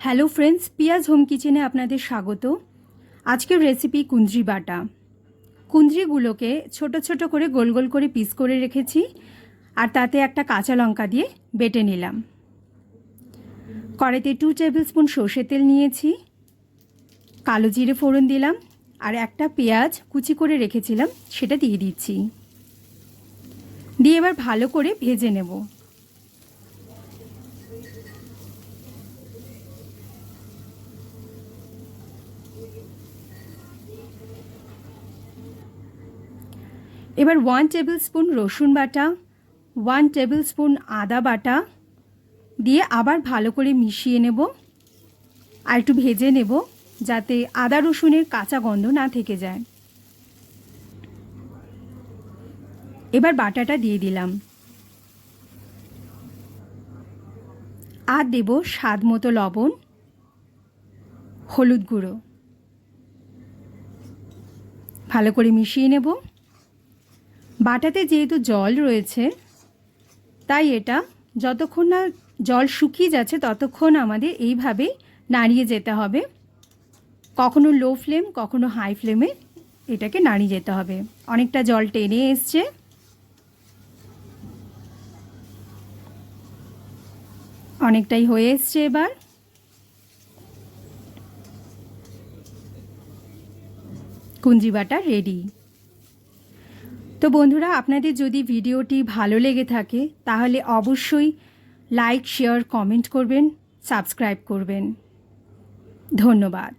Hello friends, পিয়াজ home কিচেনে আপনাদের স্বাগত। আজকের রেসিপি কুঁদরি বাটা। কুঁদরিগুলোকে ছোট ছোট করে গোল গোল করে পিস করে রেখেছি, আর তাতে একটা কাঁচা লঙ্কা দিয়ে বেটে নিলাম। কড়াইতে 2 টেবিল স্পুন সর্ষের তেল নিয়েছি, কালো জিরে ফোড়ন দিলাম, আর একটা পেঁয়াজ কুচি করে রেখেছিলাম সেটা দিয়ে দিচ্ছি। দিয়ে এবার ভালো করে ভেজে নেব। এবার 1 টেবিল স্পুন রসুন বাটা, 1 টেবিল স্পুন আদা বাটা দিয়ে আবার ভালো করে মিশিয়ে নেব, আর একটু ভেজে নেব যাতে আদা রসুনের কাঁচা গন্ধ না থেকে যায়। এবার বাটাটা দিয়ে দিলাম, আর দেব স্বাদ মতো লবণ, হলুদ গুঁড়ো। ভালো করে মিশিয়ে নেব। বাটাতে যেহেতু জল রয়েছে, তাই এটা যতক্ষণ না জল শুকিয়ে যাচ্ছে ততক্ষণ আমাদের এইভাবে নাড়িয়ে যেতে হবে। কখনো লো ফ্লেম, কখনো হাই ফ্লেমে এটাকে নাড়িয়ে যেতে হবে। অনেকটা জল টেনে এসছে। অনেকটাই হয়ে এসছে। এবার কুঁদরি বাটা রেডি। তো বন্ধুরা, আপনাদের যদি ভিডিওটি ভালো লেগে থাকে তাহলে অবশ্যই লাইক, শেয়ার, কমেন্ট করবেন, সাবস্ক্রাইব করবেন। ধন্যবাদ।